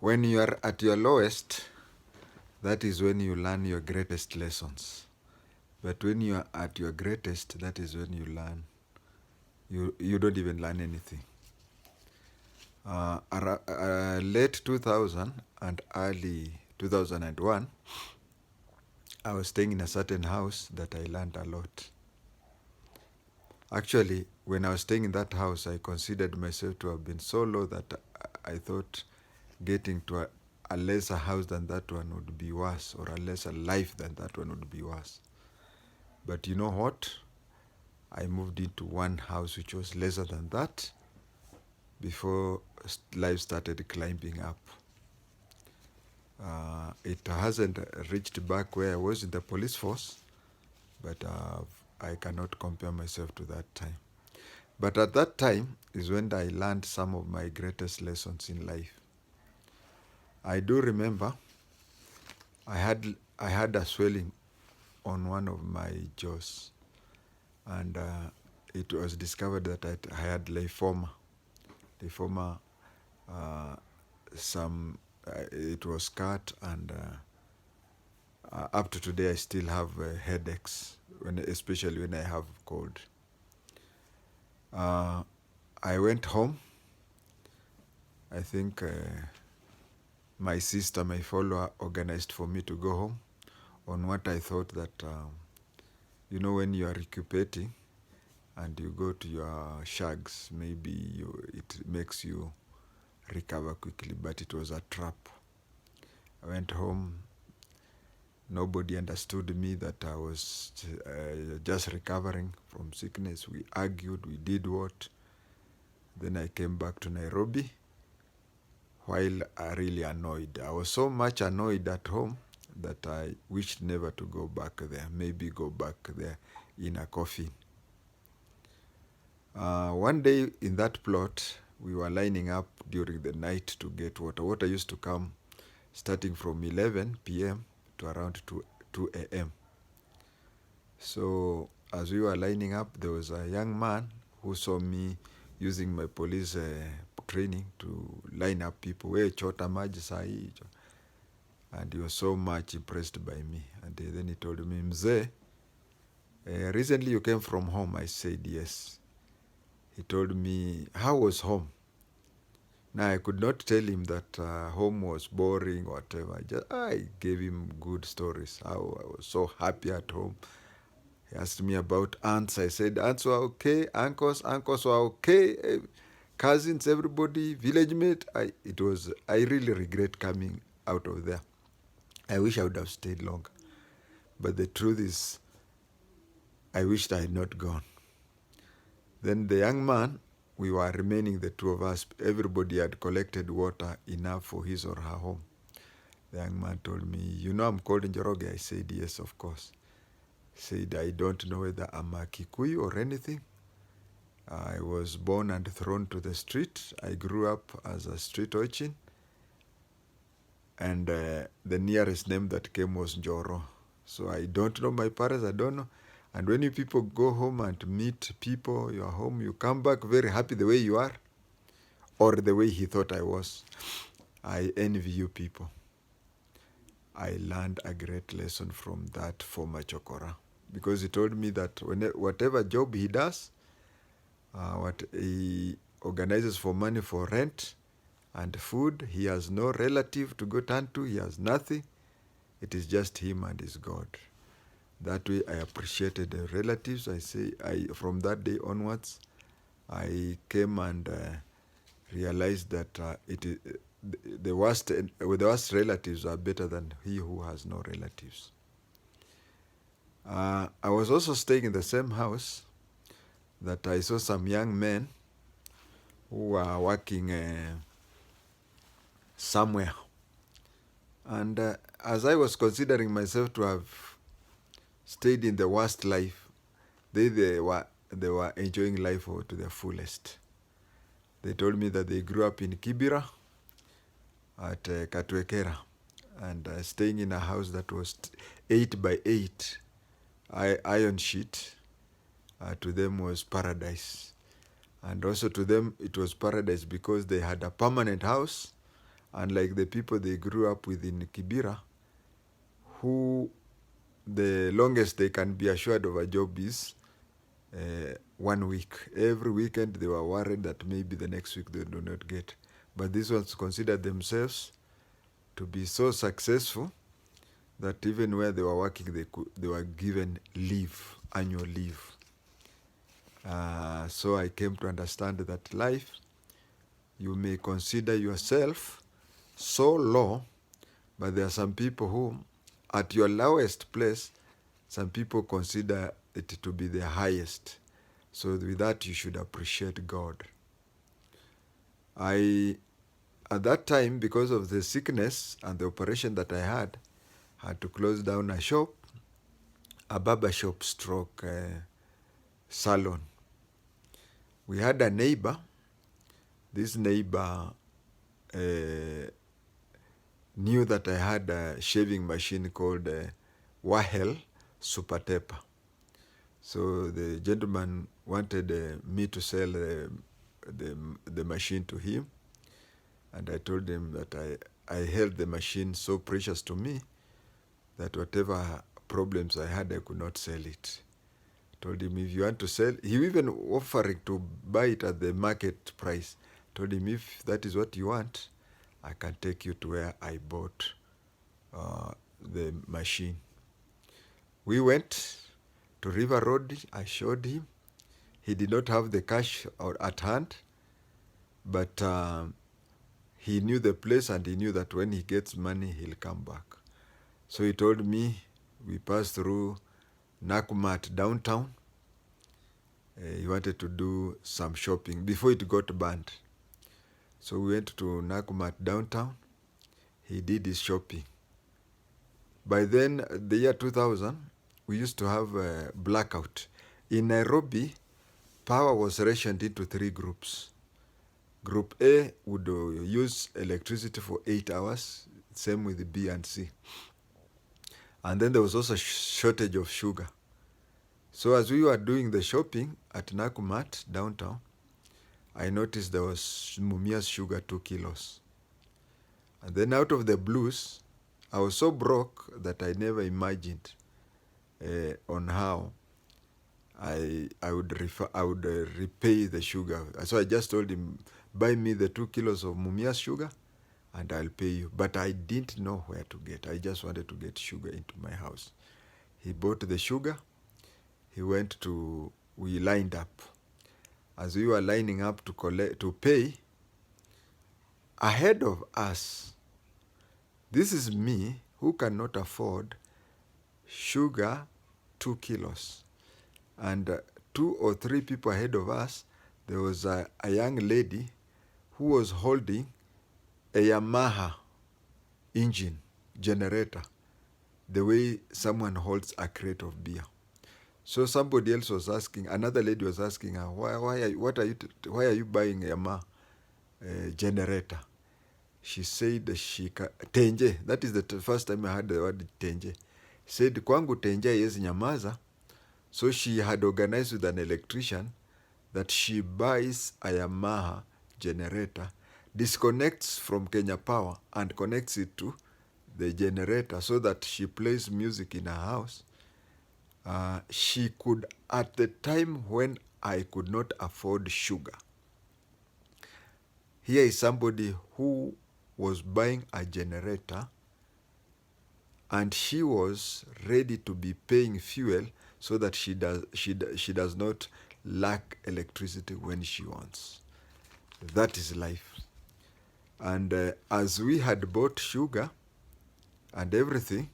When you are at your lowest, that is when you learn your greatest lessons. But when you are at your greatest, that is when you learn. You don't even learn anything. Late 2000 and early 2001, I was staying in a certain house that I learned a lot. Actually, when I was staying in that house, I considered myself to have been so low that I thought getting to a lesser house than that one would be worse, or a lesser life than that one would be worse. But you know what? I moved into one house which was lesser than that before life started climbing up. It hasn't reached back where I was in the police force, but I cannot compare myself to that time. But at that time is when I learned some of my greatest lessons in life. I do remember I had a swelling on one of my jaws, and it was discovered that I had lymphoma. Lymphoma, it was cut, and up to today I still have headaches, especially when I have cold. I went home. I think my sister, my follower, organized for me to go home on what I thought that, when you are recuperating and you go to your shags, maybe it makes you recover quickly, but it was a trap. I went home. Nobody understood me that I was just recovering from sickness. We argued, we did what. Then I came back to Nairobi while really annoyed. I was so much annoyed at home that I wished never to go back there, maybe go back there in a coffin. One day in that plot, we were lining up during the night to get water. Water used to come starting from 11 p.m. to around 2 a.m. So as we were lining up, there was a young man who saw me using my police training to line up people. We chota maji sahi. And he was so much impressed by me. And then he told me, Mzee, recently you came from home. I said, yes. He told me, how was home? Now, I could not tell him that home was boring or whatever. I gave him good stories, how I was so happy at home. He asked me about aunts. I said, aunts were okay, uncles were okay, cousins, everybody, village mate. I really regret coming out of there. I wish I would have stayed longer. But the truth is, I wished I had not gone. Then the young man, we were remaining, the two of us. Everybody had collected water enough for his or her home. The young man told me, you know I'm called Njoroge? I said, yes, of course. He said, I don't know whether I'm a Kikuyu or anything. I was born and thrown to the street. I grew up as a street urchin. And the nearest name that came was Njoro. So I don't know my parents, I don't know. And when you people go home and meet people, you're home, you come back very happy the way you are, or the way he thought I was. I envy you people. I learned a great lesson from that former chokora, because he told me that whatever job he does, what he organizes for money for rent and food, he has no relative to go turn to, he has nothing. It is just him and his God. That way I appreciated the relatives. From that day onwards, I came and realized that the worst relatives are better than he who has no relatives. I was also staying in the same house that I saw some young men who were working somewhere. And as I was considering myself to have stayed in the worst life, they were enjoying life to their fullest. They told me that they grew up in Kibera at Katwekera, and staying in a house that was 8 by 8 iron sheet. To them was paradise. And also to them it was paradise because they had a permanent house unlike the people they grew up with in Kibera, who the longest they can be assured of a job is 1 week. Every weekend they were worried that maybe the next week they do not get. But these ones considered themselves to be so successful that even where they were working, they were given leave, annual leave. So I came to understand that life, you may consider yourself so low, but there are some people who, at your lowest place, some people consider it to be the highest. So with that, you should appreciate God. At that time, because of the sickness and the operation that I had to close down a shop, a barber shop stroke salon. We had a neighbor. This neighbor knew that I had a shaving machine called Wahel Super Taper. So the gentleman wanted me to sell the machine to him. And I told him that I held the machine so precious to me that whatever problems I had, I could not sell it. I told him, if you want to sell, he even offering to buy it at the market price. I told him, if that is what you want, I can take you to where I bought the machine. We went to River Road. I showed him. He did not have the cash at hand, but he knew the place and he knew that when he gets money, he'll come back. So he told me, we passed through Nakumatt downtown. He wanted to do some shopping before it got banned. So we went to Nakumatt downtown. He did his shopping. By then, the year 2000, we used to have a blackout. In Nairobi, power was rationed into 3 groups. Group A would use electricity for 8 hours, same with B and C. And then there was also a shortage of sugar. So as we were doing the shopping at Nakumatt downtown, I noticed there was Mumia's sugar 2 kilos. And then out of the blues, I was so broke that I never imagined on how I would repay the sugar. So I just told him, buy me the 2 kilos of Mumia's sugar and I'll pay you. But I didn't know where to get. I just wanted to get sugar into my house. He bought the sugar. We lined up. As we were lining up to pay, ahead of us, this is me who cannot afford sugar 2 kilos. And 2 or 3 people ahead of us, there was a young lady who was holding a Yamaha engine generator, the way someone holds a crate of beer. So somebody else was asking, another lady was asking her, why are you buying a Yamaha generator? She said Tenje. That is the first time I heard the word Tenje. Said, kwangu Tenje haiwezi nyamaza. So she had organized with an electrician that she buys a Yamaha generator, disconnects from Kenya Power and connects it to the generator so that she plays music in her house. She could, at the time when I could not afford sugar, here is somebody who was buying a generator and she was ready to be paying fuel so that she does not lack electricity when she wants. That is life. And as we had bought sugar and everything,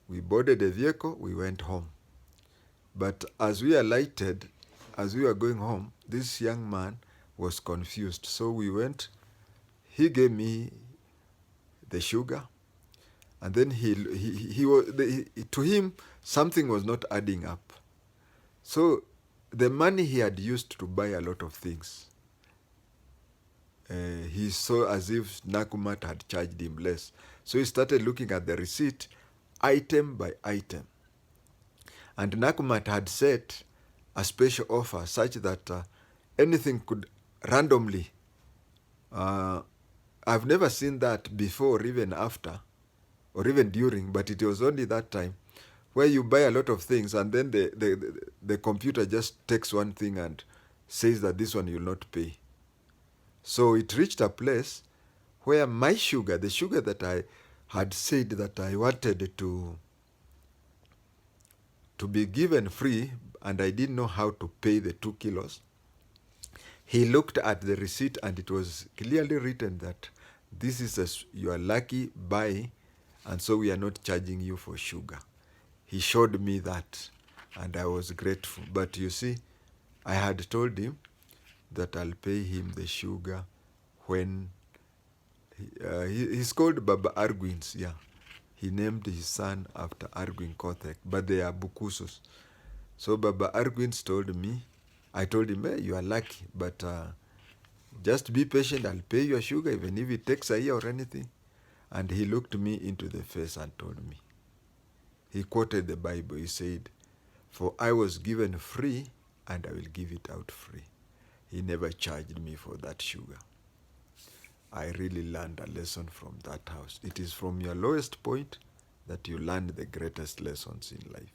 we boarded a vehicle, we went home. But as we alighted, as we were going home, this young man was confused. So we went, he gave me the sugar, and then to him, something was not adding up. So the money he had used to buy a lot of things, he saw as if Nakumatt had charged him less. So he started looking at the receipt, item by item. And Nakumatt had set a special offer such that anything could randomly I've never seen that before, or even after, or even during, but it was only that time where you buy a lot of things and then the computer just takes one thing and says that this one you'll not pay. So it reached a place where my sugar, the sugar that I had said that I wanted to be given free, and I didn't know how to pay the 2 kilos, he looked at the receipt and it was clearly written that this is your lucky buy, and so we are not charging you for sugar. He showed me that and I was grateful. But you see, I had told him that I'll pay him the sugar when he's called Baba Arguins, yeah. He named his son after Arguin Kothek, but they are Bukusus. So Baba Arguins told me, I told him, hey, you are lucky, but just be patient, I'll pay your sugar even if it takes a year or anything. And he looked me into the face and told me. He quoted the Bible, he said, for I was given free and I will give it out free. He never charged me for that sugar. I really learned a lesson from that house. It is from your lowest point that you learn the greatest lessons in life.